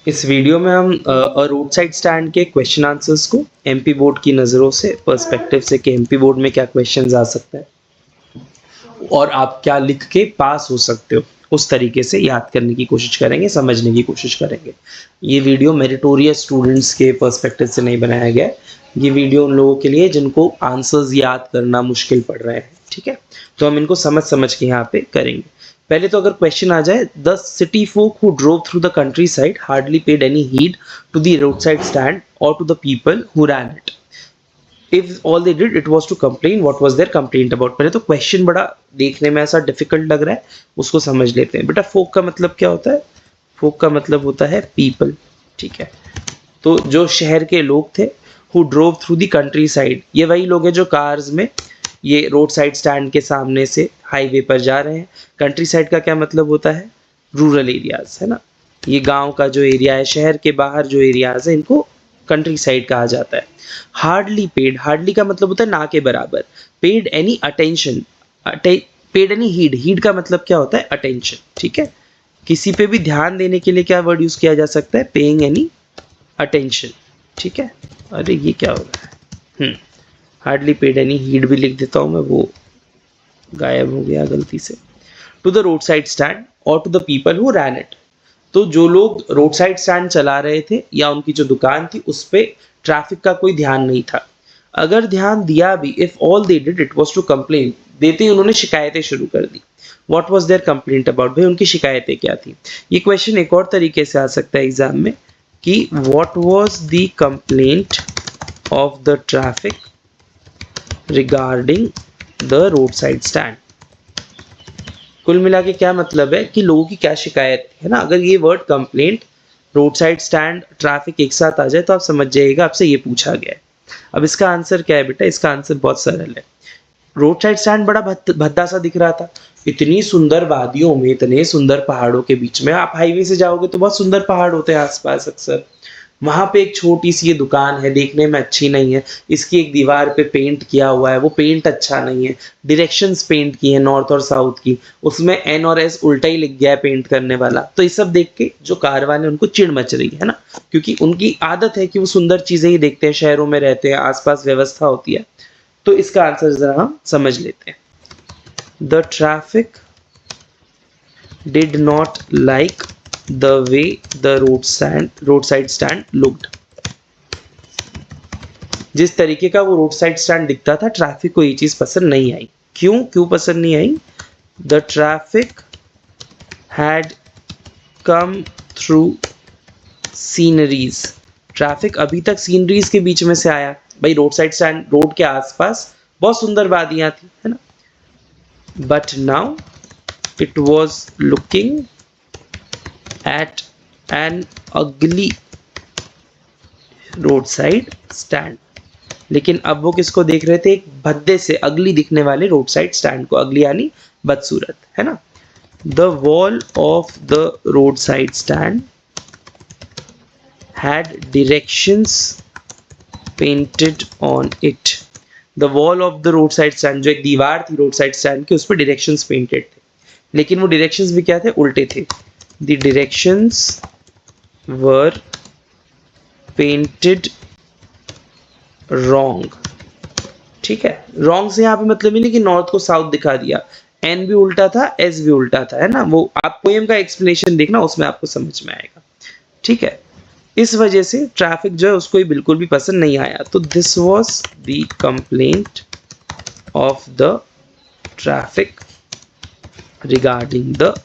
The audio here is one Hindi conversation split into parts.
इस वीडियो में हम रोड साइड स्टैंड के क्वेश्चन आंसर्स को एमपी बोर्ड की नज़रों से पर्सपेक्टिव से कि एमपी बोर्ड में क्या क्वेश्चंस आ सकता है और आप क्या लिख के पास हो सकते हो, उस तरीके से याद करने की कोशिश करेंगे, समझने की कोशिश करेंगे। ये वीडियो मेरिटोरियस स्टूडेंट्स के पर्सपेक्टिव से नहीं बनाया गया है। ये वीडियो उन लोगों के लिए जिनको आंसर्स याद करना मुश्किल पड़ रहे हैं, ठीक है। तो हम इनको समझ समझ के यहाँ पे करेंगे। पहले तो अगर क्वेश्चन आ जाए, the city folk who drove through the countryside hardly paid any heed to the road side stand और to the people who ran it. If all they did it was to complain, what was their complaint about? पहले तो क्वेश्चन बड़ा देखने में ऐसा डिफिकल्ट लग रहा है, उसको समझ लेते हैं। बेटा फोक का मतलब क्या होता है? फोक का मतलब होता है पीपल, ठीक है। तो जो शहर के लोग थे, who drove through the country side, ये वही लोग हैं जो कार्स में ये रोड साइड स्टैंड के सामने से हाईवे पर जा रहे हैं। कंट्री साइड का क्या मतलब होता है? रूरल एरियाज, है ना। ये गांव का जो एरिया है, शहर के बाहर जो एरियाज है, इनको कंट्री साइड कहा जाता है। हार्डली पेड, हार्डली का मतलब होता है ना के बराबर। Paid any attention, paid any heed, heed का मतलब क्या होता है? अटेंशन, ठीक है। किसी पे भी ध्यान देने के लिए क्या वर्ड यूज किया जा सकता है? पेइंग एनी अटेंशन, ठीक है। अरे ये क्या हो रहा है? हार्डली पेड एनी हीड भी लिख देता हूं मैं, वो गायब हो गया गलती से। To the road side stand और to the people who ran it, तो जो लोग रोड साइड स्टैंड चला रहे थे या उनकी जो दुकान थी उस पे ट्रैफिक का कोई ध्यान नहीं था। अगर ध्यान दिया भी, if all they did it was to complain, देते ही उन्होंने शिकायतें शुरू कर दी। What was their complaint about? भाई उनकी शिकायतें क्या थी? ये क्वेश्चन एक और तरीके से आ सकता है एग्जाम में कि what was the complaint of the traffic regarding the road side stand. कुल मिला के क्या मतलब है कि लोगों की क्या शिकायत है ना। अगर ये word complaint, road side stand, traffic एक साथ आ जाए तो आप समझ जाइएगा आपसे ये पूछा गया है। अब इसका आंसर क्या है बेटा? इसका आंसर बहुत सरल है। रोड साइड स्टैंड बड़ा भद्दा सा दिख रहा था। इतनी सुंदर वादियों में, इतने सुंदर पहाड़ों के बीच में, आप हाईवे से जाओगे तो बहुत सुंदर पहाड़ होते हैं आसपास अक्सर। वहां पे एक छोटी सी ये दुकान है, देखने में अच्छी नहीं है। इसकी एक दीवार पे पेंट किया हुआ है, वो पेंट अच्छा नहीं है। डायरेक्शंस पेंट की है नॉर्थ और साउथ की, उसमें एन और एस उल्टा ही लिख गया है पेंट करने वाला। तो ये सब देख के जो कार वाले, उनको चिढ़ मच रही है ना, क्योंकि उनकी आदत है कि वो सुंदर चीजें ही देखते हैं, शहरों में रहते हैं, आसपास व्यवस्था होती है। तो इसका आंसर जरा हम समझ लेते हैं। The traffic did not like the way the road side stand looked। जिस तरीके का वो रोड साइड स्टैंड दिखता था, ट्रैफिक को ये चीज पसंद नहीं आई। क्यों पसंद नहीं आई? The traffic had come through sceneries, traffic अभी तक सीनरीज के बीच में से आया। भाई रोड साइड स्टैंड, रोड के आसपास बहुत सुंदर वादियां थी, है ना। But now it was looking at an ugly roadside stand। लेकिन अब वो किसको देख रहे थे? एक भद्दे से, अगली दिखने वाले रोड साइड स्टैंड को। अगली यानी बदसूरत, है ना। The wall of the road side stand had directions painted on it. The wall of the road side stand, जो एक दीवार थी रोड साइड स्टैंड की, उस पर डायरेक्शंस पेंटेड थे। लेकिन वो डायरेक्शंस भी क्या थे? उल्टे थे। The directions were painted wrong, ठीक है। रॉन्ग से यहाँ पे मतलब ही नहीं कि नॉर्थ को साउथ दिखा दिया। एन भी उल्टा था, एस भी उल्टा था, है ना। वो आप पोएम का एक्सप्लेनेशन देखना, उसमें आपको समझ में आएगा, ठीक है। इस वजह से ट्रैफिक जो है उसको ही बिल्कुल भी पसंद नहीं आया। तो this was the complaint of the traffic regarding the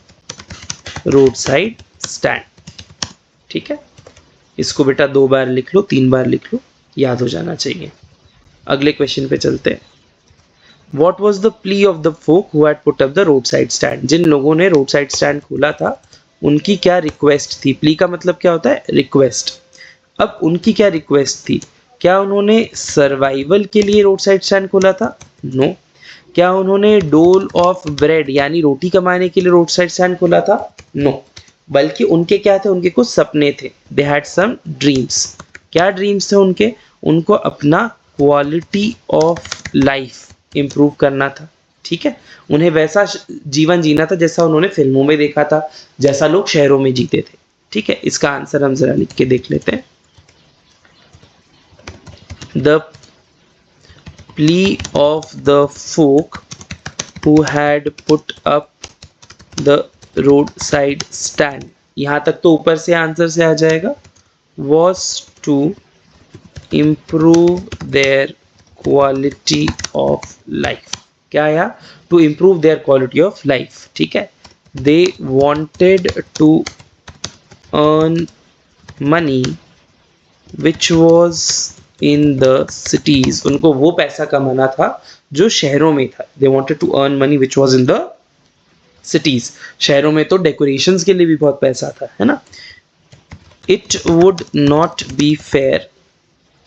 road side stand, ठीक है। इसको बेटा 2 बार लिख लो, 3 बार लिख लो, याद हो जाना चाहिए। अगले क्वेश्चन पे चलते हैं। What was the plea of the folk who had put up the roadside stand? जिन लोगों ने रोड साइड स्टैंड खोला था, उनकी क्या रिक्वेस्ट थी? प्ली का मतलब क्या होता है? रिक्वेस्ट। अब उनकी क्या रिक्वेस्ट थी? क्या उन्होंने सर्वाइवल के लिए रोड साइड स्टैंड खोला था? नो। क्या उन्होंने डोल ऑफ ब्रेड यानी रोटी कमाने के लिए रोड साइड स्टैंड खोला था? नो। बल्कि उनके क्या थे? उनके कुछ सपने थे। They had some dreams. क्या ड्रीम्स थे उनके? उनको अपना क्वालिटी ऑफ लाइफ इंप्रूव करना था, ठीक है। उन्हें वैसा जीवन जीना था जैसा उन्होंने फिल्मों में देखा था, जैसा लोग शहरों में जीते थे। ठीक है, इसका आंसर हम जरा लिख के देख लेते हैं। The plea of the folk who had put up the roadside stand, यहां तक तो ऊपर से आंसर से आ जाएगा, was to improve their quality of life। क्या आया? to improve their quality of life। ठीक है, they wanted to earn money which was in the cities, उनको वो पैसा कमाना था जो शहरों में था। they wanted to earn money which was in the cities, शहरों में तो डेकोरेशंस के लिए भी बहुत पैसा था, है ना। it would not be fair,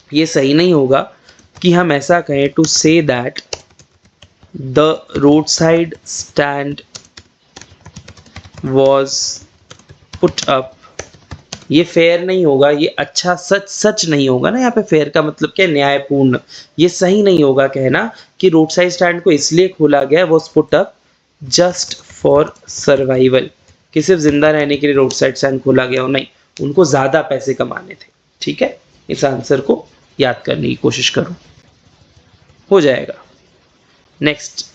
ये सही नहीं होगा कि हम ऐसा कहें to say that the roadside stand was put up, ये फेयर नहीं होगा, ये अच्छा सच नहीं होगा ना। यहाँ पे फेयर का मतलब क्या? न्यायपूर्ण। ये सही नहीं होगा कहना कि रोड साइड स्टैंड को इसलिए खोला गया वो put up just for survival, कि सिर्फ जिंदा रहने के लिए रोड साइड स्टैंड खोला गया हो, नहीं, उनको ज्यादा पैसे कमाने थे। ठीक है, इस आंसर को याद करने की कोशिश करो, हो जाएगा। Next,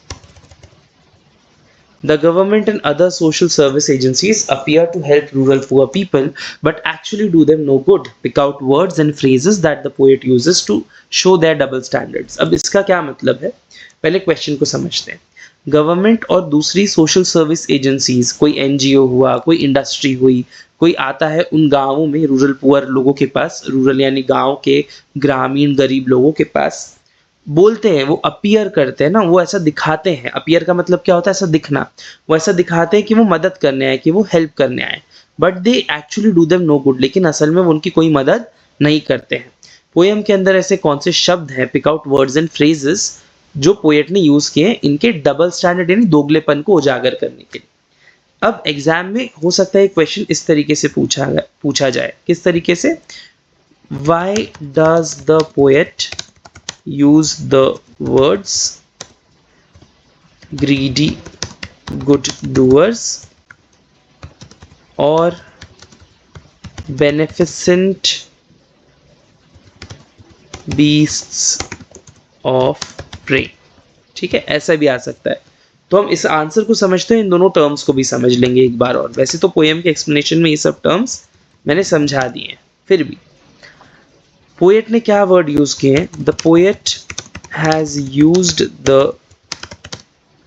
the government and other social service agencies appear to help rural poor people but actually do them no good, pick out words and phrases that the poet uses to show their double standards। अब इसका क्या मतलब है, पहले क्वेश्चन को समझते हैं। गवर्नमेंट और दूसरी सोशल सर्विस एजेंसीज, कोई एनजीओ हुआ, कोई इंडस्ट्री हुई, कोई आता है उन गांवों में, रूरल पुअर लोगों के पास, रूरल यानी गांव के ग्रामीण गरीब लोगों के पास, बोलते हैं, वो अपीयर करते हैं ना, वो ऐसा दिखाते हैं। अपीयर का मतलब क्या होता है? ऐसा दिखना। वो ऐसा दिखाते हैं कि वो मदद करने आए, कि वो हेल्प करने आए, but they actually do them no good, लेकिन असल में वो उनकी कोई मदद नहीं करते हैं। पोएम के अंदर ऐसे कौन से शब्द हैं, pick out words and phrases, जो पोएट ने यूज किए हैं इनके डबल स्टैंडर्ड यानी दोगलेपन को उजागर करने के लिए। अब एग्जाम में हो सकता है क्वेश्चन इस तरीके से पूछा जाए। किस तरीके से? Why does the poet use the words greedy good doers or beneficent beasts of prey। ठीक है, ऐसा भी आ सकता है। तो हम इस आंसर को समझते हैं, इन दोनों टर्म्स को भी समझ लेंगे एक बार और। वैसे तो पोएम के एक्सप्लेनेशन में ये सब टर्म्स मैंने समझा दिए हैं, फिर भी पोएट ने क्या वर्ड यूज किए हैं? The poet has used the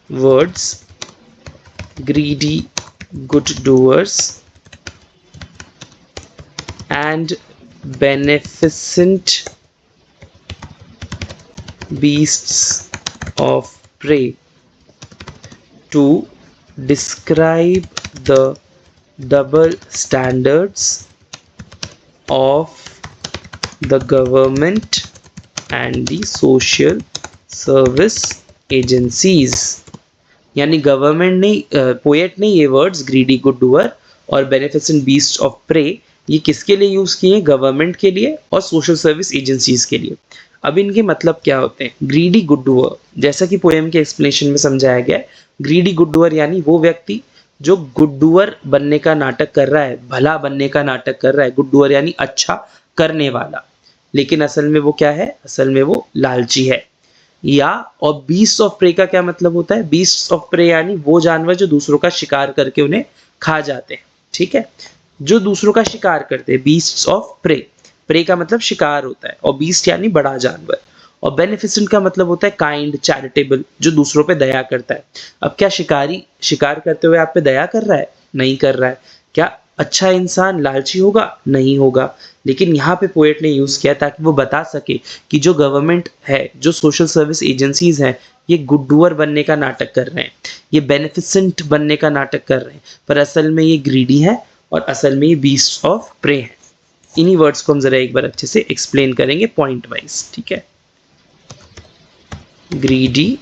words greedy good doers and beneficent beasts of prey to describe the double standards of the government and the social service agencies। यानी गवर्नमेंट ने, पोएट ने ये वर्ड्स ग्रीडी गुड डूअर और बेनिफिसेंट बीस्ट ऑफ प्रे ये किसके लिए यूज किए? गवर्नमेंट के लिए और सोशल सर्विस एजेंसीज के लिए। अब इनके मतलब क्या होते हैं? ग्रीडी गुड डूअर, जैसा कि पोएम के एक्सप्लेनेशन में समझाया गया है, ग्रीडी गुड डूअर यानी वो व्यक्ति जो गुड डूअर बनने का नाटक कर रहा है, भला बनने का नाटक कर रहा है। गुड डूअर यानी अच्छा करने वाला, लेकिन असल में वो क्या है? असल में वो लालची है। या और बीस्ट ऑफ प्रे का क्या मतलब होता है? बीस्ट ऑफ प्रे यानी वो जानवर जो दूसरों का शिकार करके उन्हें खा जाते हैं। ठीक है, जो दूसरों का शिकार करते हैं, बीस्ट ऑफ प्रे। प्रे का मतलब शिकार होता है, और बीस्ट यानी बड़ा जानवर। और बेनिफिसेंट का मतलब होता है काइंड, चैरिटेबल, जो दूसरों पे दया करता है। अब क्या शिकारी शिकार करते हुए आप पे दया कर रहा है? नहीं कर रहा है। क्या अच्छा इंसान लालची होगा? नहीं होगा। लेकिन यहाँ पे पोएट ने यूज किया ताकि वो बता सके कि जो गवर्नमेंट है, जो सोशल सर्विस एजेंसीज हैं, ये गुड डूअर बनने का नाटक कर रहे हैं, ये बेनिफिसेंट बनने का नाटक कर रहे हैं, पर असल में ये ग्रीडी है और असल में ये बीस्ट ऑफ प्रे है। इन्हीं वर्ड्स को हम जरा एक बार अच्छे से एक्सप्लेन करेंगे पॉइंट वाइज। ठीक है, greedy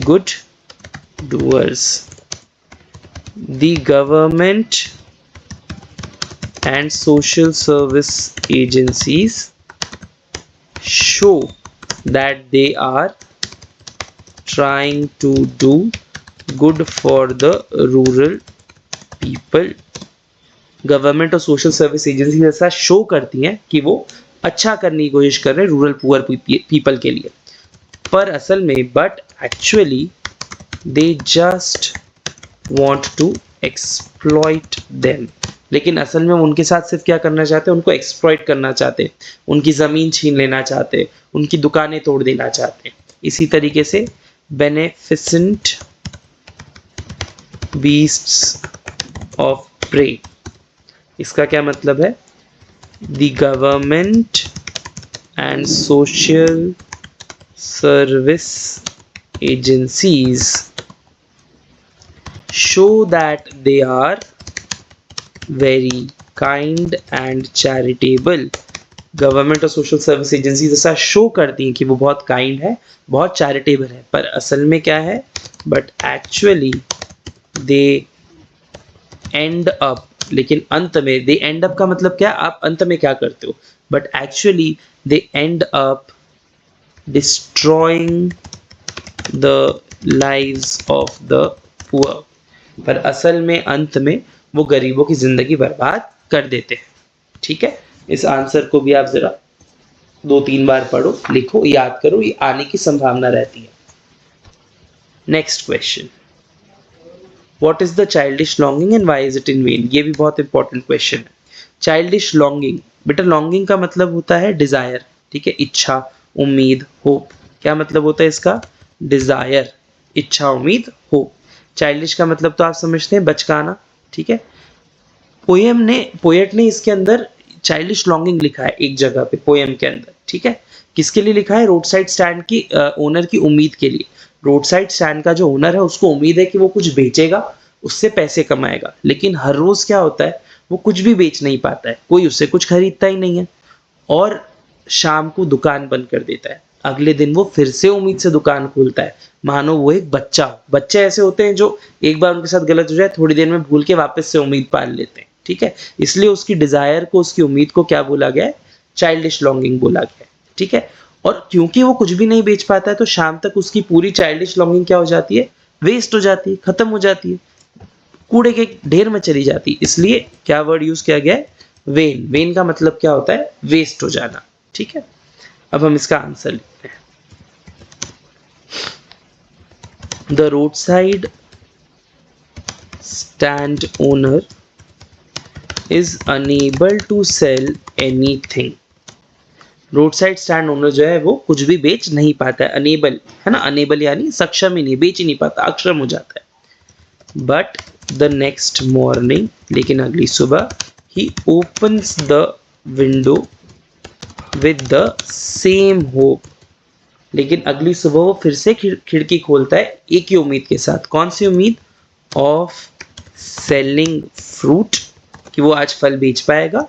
good doers, the government and social service agencies show that they are trying to do good for the rural people government और सोशल सर्विस एजेंसी ऐसा शो करती हैं कि वो अच्छा करने की कोशिश कर रहे हैं रूरल पुअर पीपल के लिए, पर असल में but actually they just want to exploit them. लेकिन असल में उनके साथ सिर्फ क्या करना चाहते हैं, उनको एक्सप्लॉइट करना चाहते हैं, उनकी ज़मीन छीन लेना चाहते हैं, उनकी दुकानें तोड़ देना चाहते हैं। इसी तरीके से बेनेफिसेंट बीस्ट्स ऑफ प्रे, इसका क्या मतलब है, the government and social service agencies show that they are very kind and charitable। Government और सोशल सर्विस एजेंसीज ऐसा शो करती हैं कि वो बहुत काइंड है, बहुत चैरिटेबल है, पर असल में क्या है, but actually they and up, लेकिन अंत में, दे एंड अप का मतलब क्या, आप अंत में क्या करते हो, but actually they and up destroying the lives of the poor, पर असल में अंत में वो गरीबों की जिंदगी बर्बाद कर देते हैं। ठीक है, इस आंसर को भी आप जरा 2-3 बार पढ़ो, लिखो, याद करो, ये आने की संभावना रहती है। Next question, what is the childish longing and why is it in when. ये भी बहुत इंपॉर्टेंट क्वेश्चन है। चाइल्डिश लॉन्गिंग, बेटा लॉन्गिंग का मतलब होता है डिजायर, ठीक है, इच्छा, उम्मीद, होप। क्या मतलब होता है इसका, डिजायर, इच्छा, उम्मीद, होप। चाइल्डिश का मतलब तो आप समझते हैं, बचकाना, ठीक है। पोएट ने इसके अंदर चाइल्डिश लॉन्गिंग लिखा है एक जगह पे पोएम के अंदर, ठीक है। किसके लिए लिखा है, रोड साइड स्टैंड की ओनर की उम्मीद के लिए। रोड साइड स्टैंड का जो ओनर है उसको उम्मीद है कि वो कुछ बेचेगा, उससे पैसे कमाएगा, लेकिन हर रोज क्या होता है, वो कुछ भी बेच नहीं पाता है, कोई उससे कुछ खरीदता ही नहीं है, और शाम को दुकान बंद कर देता है। अगले दिन वो फिर से उम्मीद से दुकान खोलता है, मानो वो एक बच्चा हो। बच्चे ऐसे होते हैं जो एक बार उनके साथ गलत हो जाए थोड़ी देर में भूल के वापस से उम्मीद पाल लेते हैं, ठीक है। इसलिए उसकी डिजायर को, उसकी उम्मीद को क्या बोला गया है, चाइल्डिश लॉन्गिंग बोला गया है, ठीक है। और क्योंकि वो कुछ भी नहीं बेच पाता है तो शाम तक उसकी पूरी चाइल्डिश लॉन्गिंग क्या हो जाती है, वेस्ट हो जाती है, खत्म हो जाती है, कूड़े के ढेर में चली जाती है। इसलिए क्या वर्ड यूज किया गया है, वेन। वेन का मतलब क्या होता है, वेस्ट हो जाना, ठीक है। अब हम इसका आंसर लिखते हैं। The road side stand owner is unable to sell anything. Road side stand owner जो है वो कुछ भी बेच नहीं पाता है, अनेबल है ना, अनेबल यानी सक्षम ही नहीं, बेच ही नहीं पाता, अक्षम हो जाता है। बट द नेक्स्ट मॉर्निंग, लेकिन अगली सुबह, he opens the window with the same hope. लेकिन अगली सुबह वो फिर से खिड़की खोलता है एक ही उम्मीद के साथ। कौन सी उम्मीद, ऑफ सेलिंग फ्रूट, कि वो आज फल बेच पाएगा,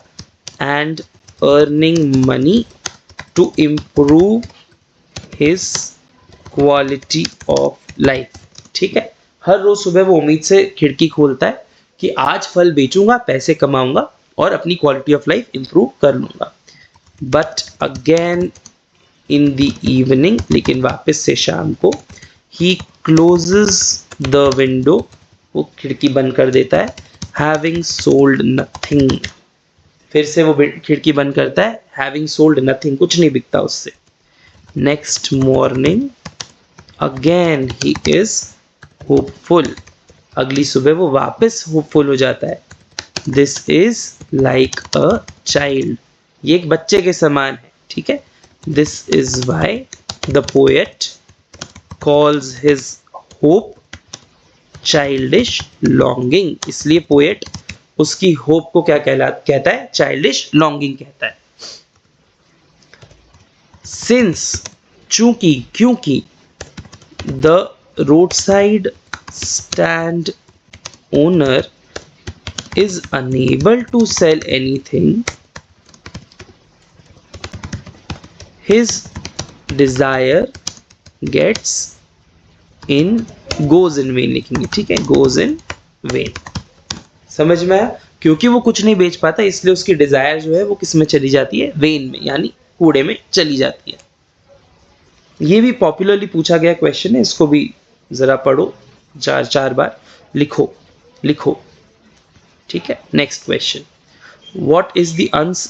and earning money to improve his quality of life, ठीक है। हर रोज सुबह वो उम्मीद से खिड़की खोलता है कि आज फल बेचूंगा, पैसे कमाऊंगा और अपनी क्वालिटी ऑफ लाइफ इंप्रूव कर लूंगा। But again in the evening, लेकिन वापस से शाम को, ही क्लोजेस द विंडो, वो खिड़की बंद कर देता है, हैविंग सोल्ड नथिंग। फिर से वो खिड़की बंद करता है, हैविंग सोल्ड नथिंग, कुछ नहीं बिकता उससे। Next morning again he is hopeful, अगली सुबह वो वापस होपफुल हो जाता है। This is like a child, ये एक बच्चे के समान है, ठीक है। This is why the poet calls his hope childish longing, इसलिए पोएट उसकी होप को क्या कहता है, चाइल्डिश लॉन्गिंग कहता है। सिंस, चूंकि, क्योंकि, the road side stand owner is unable to sell anything, his desire gets in, goes in vain लिखेंगे, ठीक है, goes in vain। समझ में आया, क्योंकि वो कुछ नहीं बेच पाता इसलिए उसकी डिजायर जो है वो किस में चली जाती है, वेन में, यानी कूड़े में चली जाती है। ये भी पॉपुलरली पूछा गया क्वेश्चन है, इसको भी जरा पढ़ो 4 बार, लिखो लिखो, ठीक है, next question, what is the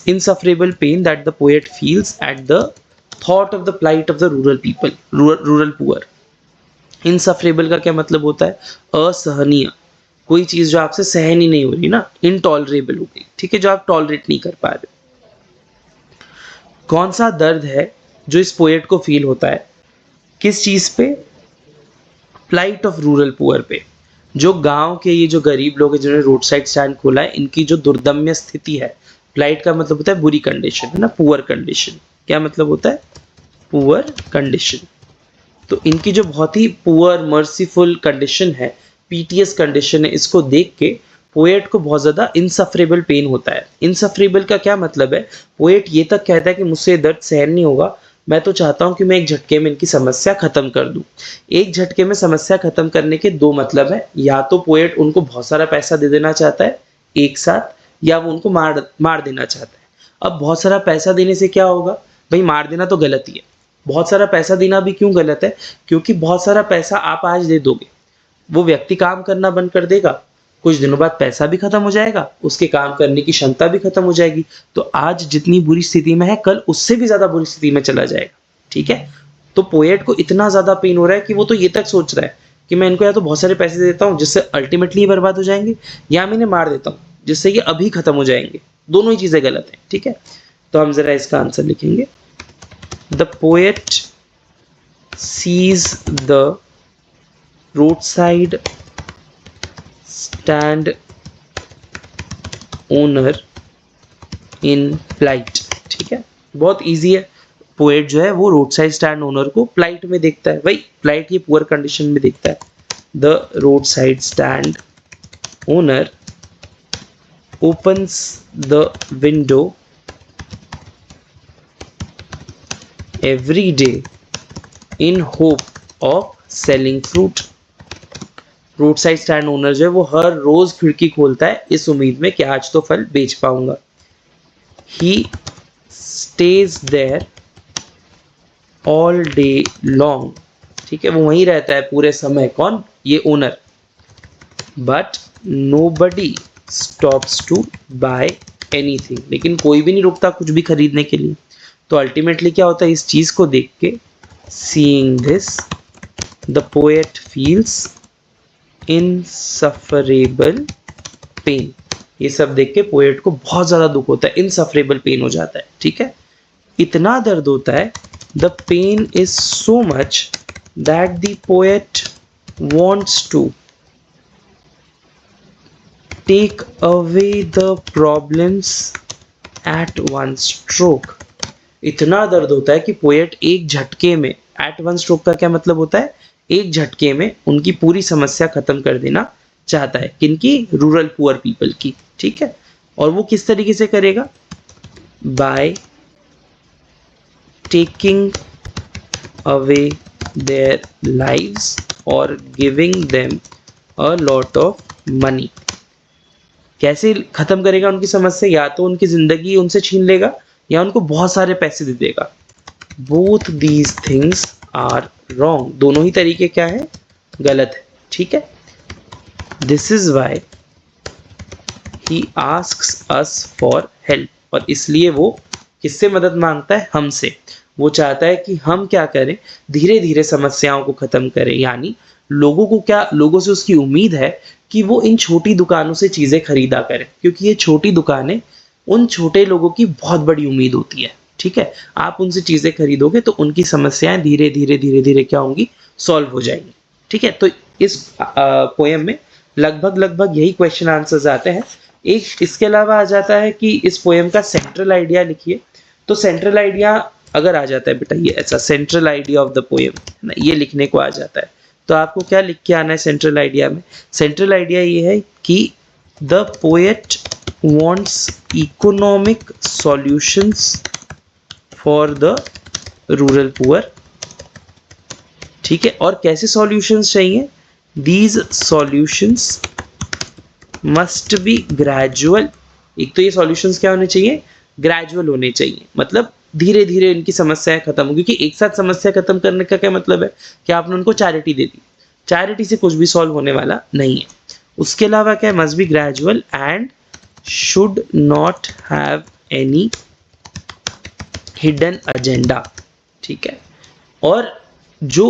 insufferable pain that the poet feels at the thought of the plight of the rural people, rural poor? insufferable का क्या मतलब होता है? असहनीय, कोई चीज जो आपसे सहन ही नहीं हो रही ना, intolerable हो गई, ठीक है, जो आप टॉलरेट नहीं कर पा रहे। कौन सा दर्द है जो इस पोएट को फील होता है? किस चीज पे? प्लाइट ऑफ रूरल पुअर पे, जो गांव के ये जो गरीब लोग हैं जिन्होंने रोड साइड स्टैंड खोला है, इनकी जो दुर्दम्य स्थिति है। प्लाइट का मतलब होता है बुरी कंडीशन, है ना, पुअर कंडीशन। क्या मतलब होता है? Poor condition. तो इनकी जो बहुत ही पुअर मर्सीफुल कंडीशन है, पीटीएस कंडीशन है, इसको देख के पोएट को बहुत ज्यादा इनसफरेबल पेन होता है। इनसफरेबल का क्या मतलब है? पोएट ये तक कहता है कि मुझसे दर्द सहन नहीं होगा, मैं तो चाहता हूं कि मैं एक झटके में इनकी समस्या खत्म कर दूं। एक झटके में समस्या खत्म करने के दो मतलब है, या तो पोएट उनको बहुत सारा पैसा दे देना चाहता है एक साथ, या वो उनको मार देना चाहता है। अब बहुत सारा पैसा देने से क्या होगा भाई? मार देना तो गलत ही है। बहुत सारा पैसा देना भी क्यों गलत है? क्योंकि बहुत सारा पैसा आप आज दे दोगे, वो व्यक्ति काम करना बंद कर देगा, कुछ दिनों बाद पैसा भी खत्म हो जाएगा, उसके काम करने की क्षमता भी खत्म हो जाएगी, तो आज जितनी बुरी स्थिति में है कल उससे भी ज्यादा बुरी स्थिति में चला जाएगा। ठीक है, तो पोएट को इतना ज्यादा पेन हो रहा है कि वो तो ये तक सोच रहा है कि मैं इनको या तो बहुत सारे पैसे दे देता हूँ जिससे अल्टीमेटली बर्बाद हो जाएंगे, या मैं इन्हें मार देता हूँ जिससे ये अभी खत्म हो जाएंगे। दोनों ही चीजें गलत है। ठीक है, तो हम जरा इसका आंसर लिखेंगे। The poet sees the roadside stand owner in plight. ठीक है, बहुत इजी है। पोएट जो है वो रोड साइड स्टैंड ओनर को प्लाइट में देखता है। भाई प्लाइट ये पुअर कंडीशन में देखता है। The road side stand owner opens the window every day in hope of selling fruit। Road side stand owner जो है वो हर रोज खिड़की खोलता है इस उम्मीद में कि आज तो फल बेच पाऊंगा। He stays there all day long। ठीक है, वो वहीं रहता है पूरे समय। कौन? ये owner. But nobody stops to buy anything। लेकिन कोई भी नहीं रुकता कुछ भी खरीदने के लिए। तो अल्टीमेटली क्या होता है इस चीज को देख के? Seeing this, the poet feels insufferable pain। ये सब देख के पोएट को बहुत ज्यादा दुख होता है, इनसफरेबल पेन हो जाता है। ठीक है, इतना दर्द होता है, the pain is so much that the poet wants to take away the problems at one stroke। इतना दर्द होता है कि पोएट एक झटके में, एट वन स्ट्रोक का क्या मतलब होता है? एक झटके में उनकी पूरी समस्या खत्म कर देना चाहता है। किनकी? रूरल पुअर पीपल की। ठीक है, और वो किस तरीके से करेगा? By taking away their lives और giving them a lot of money. कैसे खत्म करेगा उनकी समस्या? या तो उनकी जिंदगी उनसे छीन लेगा या उनको बहुत सारे पैसे दे देगा। Both these things are wrong. दोनों ही तरीके क्या है? गलत है। ठीक है, this is why he asks us for help. और इसलिए वो किससे मदद मांगता है? हमसे। वो चाहता है कि हम क्या करें? धीरे धीरे समस्याओं को खत्म करें। यानी लोगों को क्या, लोगों से उसकी उम्मीद है कि वो इन छोटी दुकानों से चीजें खरीदा करें, क्योंकि ये छोटी दुकानें उन छोटे लोगों की बहुत बड़ी उम्मीद होती है। ठीक है, आप उनसे चीजें खरीदोगे तो उनकी समस्याएं धीरे धीरे क्या होंगी? सॉल्व हो जाएंगी। ठीक है, तो इस पोएम में लगभग यही क्वेश्चन आंसर्स आते हैं। एक इसके अलावा आ जाता है कि इस पोएम का सेंट्रल आइडिया लिखिए। तो सेंट्रल आइडिया अगर आ जाता है बेटा ये ऐसा, central idea of the poem, ये लिखने को आ जाता है, तो आपको क्या लिख के आना है सेंट्रल आइडिया में? सेंट्रल आइडिया ये है कि the poet wants economic solutions for the rural poor। ठीक है, और कैसे solutions चाहिए? These solutions must be gradual। एक तो ये solutions क्या होने चाहिए? Gradual होने चाहिए, मतलब धीरे धीरे इनकी समस्याएं खत्म होगी। क्योंकि एक साथ समस्या खत्म करने का क्या मतलब है? कि आपने उनको चैरिटी दे दी। चैरिटी से कुछ भी सॉल्व होने वाला नहीं है। उसके अलावा क्या है? Must be gradual and should not have any hidden agenda, ठीक है। और जो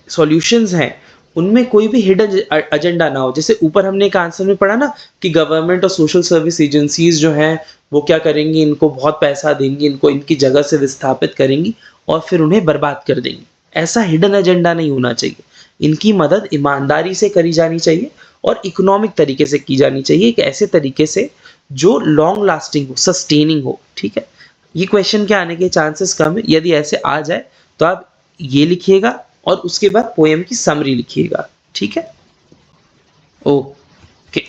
सॉल्यूशंस हैं उनमें कोई भी हिडन एजेंडा ना हो। जैसे ऊपर हमने एक आंसर में पढ़ा ना कि गवर्नमेंट और सोशल सर्विस एजेंसीज जो हैं वो क्या करेंगी, इनको बहुत पैसा देंगी, इनको इनकी जगह से विस्थापित करेंगी और फिर उन्हें बर्बाद कर देंगी। ऐसा हिडन एजेंडा नहीं होना चाहिए। इनकी मदद ईमानदारी से करी जानी चाहिए और इकोनॉमिक तरीके से की जानी चाहिए, एक ऐसे तरीके से जो लॉन्ग लास्टिंग हो, सस्टेनिंग हो, ठीक है। ये क्वेश्चन के आने के चांसेस कम है। यदि ऐसे आ जाए तो आप ये लिखिएगा और उसके बाद पोएम की समरी लिखिएगा, ठीक है। ओके।